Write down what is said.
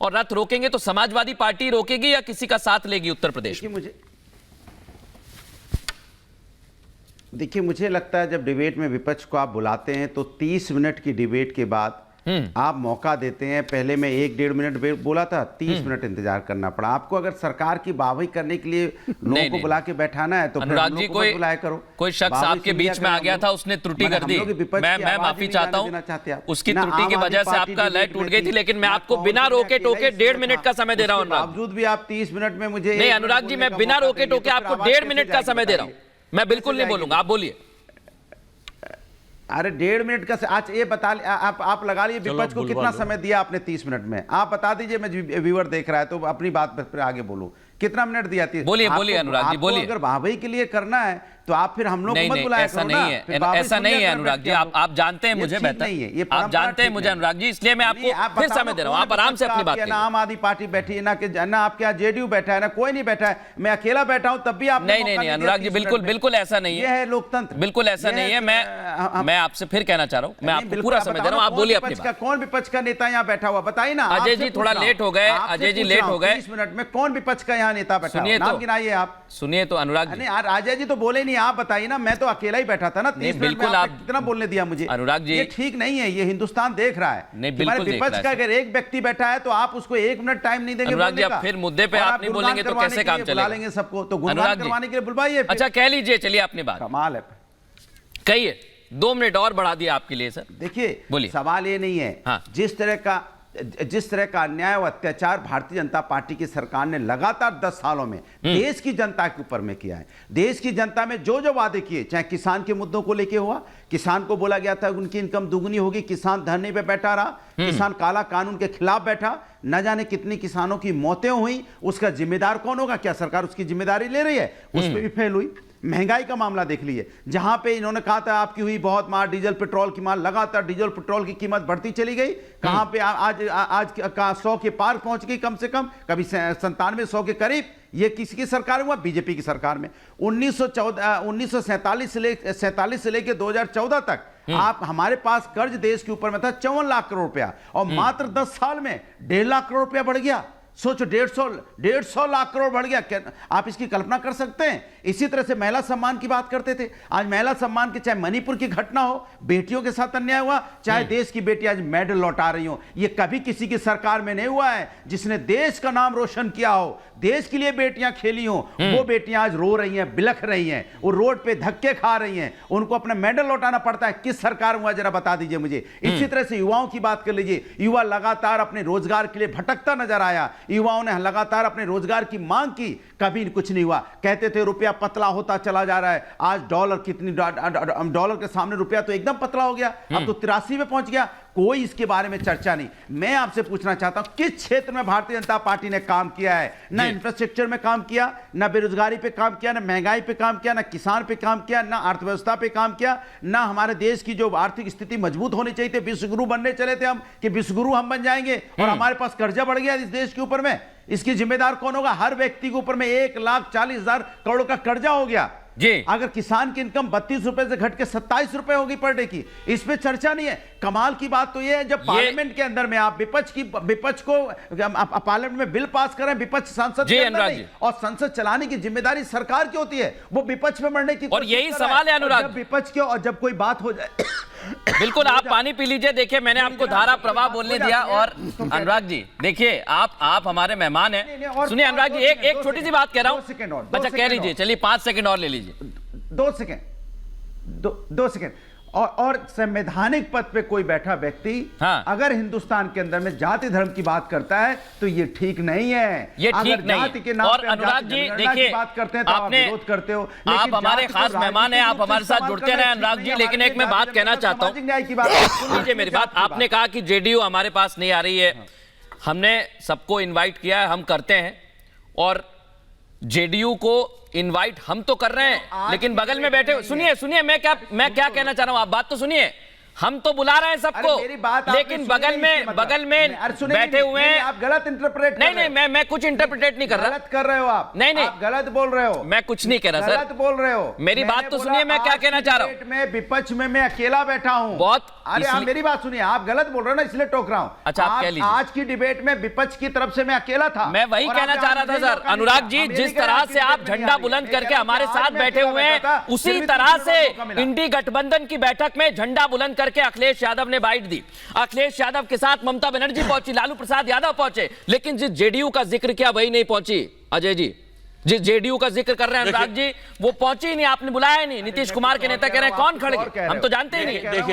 और रथ रोकेंगे तो समाजवादी पार्टी रोकेगी या किसी का साथ लेगी उत्तर प्रदेश में? देखिए, मुझे लगता है जब डिबेट में विपक्ष को आप बुलाते हैं तो 30 मिनट की डिबेट के बाद आप मौका देते हैं। पहले मैं 1-1.5 मिनट बोला था, 30 मिनट इंतजार करना पड़ा आपको। अगर सरकार की वाहवाही करने के लिए लोगों को बुला के बैठाना है तो अनुराग जी, कोई शख्स आपके बीच में आ गया था, उसने त्रुटि कर दी, मैं माफी चाहता हूं, उसकी त्रुटि की वजह से आपका लय टूट गई थी, लेकिन मैं आपको बिना रोके टोके 1.5 मिनट का समय दे रहा हूं। बावजूद भी आप 30 मिनट में मुझे नहीं अनुराग जी, मैं बिना रोके टोके आपको 1.5 मिनट का समय दे रहा हूं। मैं बिल्कुल नहीं बोलूंगा, आप बोलिए। अरे 1.5 मिनट का आज ये बता आप लगा लिए विपक्ष को कितना समय दिया आपने 30 मिनट में? आप बता दीजिए, मैं व्यूअर देख रहा है तो अपनी बात पर आगे बोलूं। कितना मिनट दिया थी? बोलिए बोलिए अनुराग जी, बोलिए। अगर वाहवाही के लिए करना है तो आप फिर हम लोग को मत बुलाया करो ना। ऐसा नहीं है अनुराग जी, आप जानते हैं मुझे बेहतर, आप जानते हैं मुझे अनुराग जी, इसलिए मैं आपको फिर समय दे रहा हूं। आप आराम से अपनी बात करिए। ना आम आदमी पार्टी बैठी है, ना आपके यहाँ जेडीयू बैठा है, ना कोई नहीं बैठा है, मैं अकेला बैठा हूं, तब भी आप नहीं अनुराग जी, बिल्कुल ऐसा नहीं है। ये है लोकतंत्र, बिल्कुल ऐसा नहीं है। मैं आपसे फिर कहना चाह रहा हूं, मैं आपको पूरा समय दे रहा हूं, आप बोलिए अपनी बात। कौन विपक्ष का नेता यहाँ बैठा हुआ बताइए ना। अजय जी थोड़ा लेट हो गए, अजय जी लेट हो गए। 30 मिनट में कौन विपक्ष का यहाँ नेता बैठा? नाम गिनाइए आप। सुनिए तो अनुराग जी, अजय जी तो बोले नहीं, आप बताइए ना। मैं तो अकेला ही बैठा था ना 30 मिनट में, आप कितना बोलने दिया मुझे? अनुराग जी, ये ठीक नहीं है, ये हिंदुस्तान देख रहा है। नहीं बिल्कुल विपक्ष का अगर एक व्यक्ति बैठा है तो आप उसको 1 मिनट टाइम नहीं देंगे। अनुराग जी, अब फिर मुद्दे पे आप नहीं बोलेंगे तो कैसे काम चलेगा? बुलाएंगे सबको तो गुणगान करवाने के लिए बुलवाइए। अच्छा कह लीजिए, चलिए अपनी बात कमाल है, कहिए। 2 मिनट और बढ़ा दिया आपके लिए सर। देखिए बोलिए। सवाल ये नहीं है, हाँ। जिस तरह का अन्याय और अत्याचार भारतीय जनता पार्टी की सरकार ने लगातार 10 सालों में देश की जनता के ऊपर में किया है। देश की जनता में जो जो वादे किए, चाहे किसान के मुद्दों को लेके हुआ, किसान को बोला गया था उनकी इनकम दुगनी होगी, किसान धरने पे बैठा रहा, किसान काला कानून के खिलाफ बैठा, न जाने कितनी किसानों की मौतें हुई, उसका जिम्मेदार कौन होगा? क्या सरकार उसकी जिम्मेदारी ले रही है? उस पर भी फेल हुई। महंगाई का मामला देख लीजिए, जहां पे इन्होंने कहा था आपकी हुई बहुत मार, डीजल पेट्रोल की मार, लगातार डीजल पेट्रोल की कीमत बढ़ती चली गई। कहां पे आज का 100 के पार पहुंच गई, कम से कम कभी 97-100 के करीब। ये किसकी सरकार हुआ? बीजेपी की सरकार में। 1947 से लेकर 2014 तक आप हमारे पास कर्ज देश के ऊपर में था 54 लाख करोड़ रुपया, और मात्र 10 साल में 1.5 लाख करोड़ रुपया बढ़ गया। सोचो, 150 लाख करोड़ बढ़ गया। क्या आप इसकी कल्पना कर सकते हैं? इसी तरह से महिला सम्मान की बात करते थे, आज महिला सम्मान की, चाहे मणिपुर की घटना हो, बेटियों के साथ अन्याय हुआ, चाहे देश की बेटी आज मेडल लौटा रही हो, ये कभी किसी की सरकार में नहीं हुआ है जिसने देश का नाम रोशन किया हो, देश के लिए बेटियां खेली हो। वो बेटियां आज रो रही हैं, बिलख रही हैं, वो रोड पे धक्के खा रही हैं, उनको अपना मेडल लौटाना पड़ता है। किस सरकार हुआ जरा बता दीजिए मुझे। इसी तरह से युवाओं की बात कर लीजिए, युवा लगातार अपने रोजगार के लिए भटकता नजर आया, युवाओं ने लगातार अपने रोजगार की मांग की, कभी कुछ नहीं हुआ। कहते थे रुपया पतला होता चला जा रहा है, आज डॉलर के सामने रुपया तो एकदम पतला हो गया, अब तो 83 में पहुंच गया। कोई इसके बारे में चर्चा नहीं। मैं आपसे पूछना चाहता हूं, किस क्षेत्र में भारतीय जनता पार्टी ने काम किया है? ना इंफ्रास्ट्रक्चर में काम किया, ना बेरोजगारी पे काम किया, ना महंगाई पे काम किया, ना किसान पे काम किया, ना अर्थव्यवस्था पे काम किया, ना हमारे देश की जो आर्थिक स्थिति मजबूत होनी चाहिए थी। विश्वगुरु बनने चले थे हम कि विश्वगुरु हम बन जाएंगे, और हमारे पास कर्जा बढ़ गया इस देश के ऊपर में। इसकी जिम्मेदार कौन होगा? हर व्यक्ति के ऊपर में 1,40,000 करोड़ का कर्जा हो गया जी। अगर किसान की इनकम 32 रुपए से घट के 27 रुपए होगी पर डे की, इस पे चर्चा नहीं है। कमाल की बात तो ये है, जब पार्लियामेंट के अंदर में आप विपक्ष को पार्लियामेंट में बिल पास करें, विपक्ष सांसद के अंदर नहीं, और संसद चलाने की जिम्मेदारी सरकार की होती है, वो विपक्ष में बढ़ने की। और यही सवाल है अनुराग, जब विपक्ष की और जब कोई बात हो जाए बिल्कुल आप पानी पी लीजिए। देखिए मैंने आपको धारा प्रवाह बोलने दिया। और अनुराग जी देखिए, आप हमारे मेहमान हैं। सुनिए अनुराग जी, एक छोटी सी बात कह रहा हूं। अच्छा कह लीजिए, चलिए 5 सेकंड और ले लीजिए। 2 सेकंड। और संवैधानिक पद पे कोई बैठा व्यक्ति अगर हिंदुस्तान के अंदर में जाति धर्म की बात करता है तो ये ठीक नहीं है। ये ठीक नहीं है। और अनुराग जी देखिए, बात करते हैं तो आप विरोध करते हो। आप हमारे खास मेहमान हैं, आप हमारे साथ जुड़ते रहे अनुराग जी। लेकिन एक मैं बात कहना चाहता हूं, सुन लीजिए मेरी बात। आपने कहा कि जेडीयू हमारे पास नहीं आ रही है, हमने सबको इन्वाइट किया है, हम करते हैं, और जेडीयू को इनवाइट हम तो कर रहे हैं, लेकिन बगल में बैठे, सुनिए मैं क्या कहना चाह रहा हूं, आप बात तो सुनिए। हम तो बुला रहे हैं सबको, मेरी बात आपने लेकिन सुनी बगल नहीं, में इसके मतलब। बगल में अरे सुनिए, बैठे हुए हैं। आप गलत इंटरप्रेट नहीं नहीं, मैं कुछ इंटरप्रेट नहीं कर रहा। गलत कर रहे हो आप। नहीं नहीं, आप गलत बोल रहे हो। मैं कुछ नहीं कह रहा सर, गलत बोल रहे हो। मेरी बात तो सुनिए, मैं क्या कहना चाह रहा हूं। में विपक्ष में मैं अकेला बैठा हूं। बहुत अरे आप मेरी बात सुनिए, आप गलत बोल रहे हो ना, इसलिए टोक रहा हूं। अच्छा, आप कह लीजिए। आज की डिबेट में विपक्ष की तरफ से मैं अकेला था। मैं वही कहना चाह रहा था सर। अनुराग जी, जिस तरह से आप झंडा बुलंद करके हमारे साथ बैठे हुए हैं, उसी तरह से इंडी गठबंधन की बैठक में झंडा बुलंद करके अखिलेश यादव ने बाइट दी। अखिलेश यादव के साथ ममता बनर्जी पहुंची, लालू प्रसाद यादव पहुंचे, लेकिन जिस जेडीयू का जिक्र किया वही नहीं पहुंची। अजय जी, जिस जेडीयू का जिक्र कर रहे हैं अनुराग जी, वो पहुंची ही नहीं, आपने बुलाया ही नहीं। नीतीश कुमार के नेता कह रहे हैं कौन खड़े, हम तो जानते ही नहीं।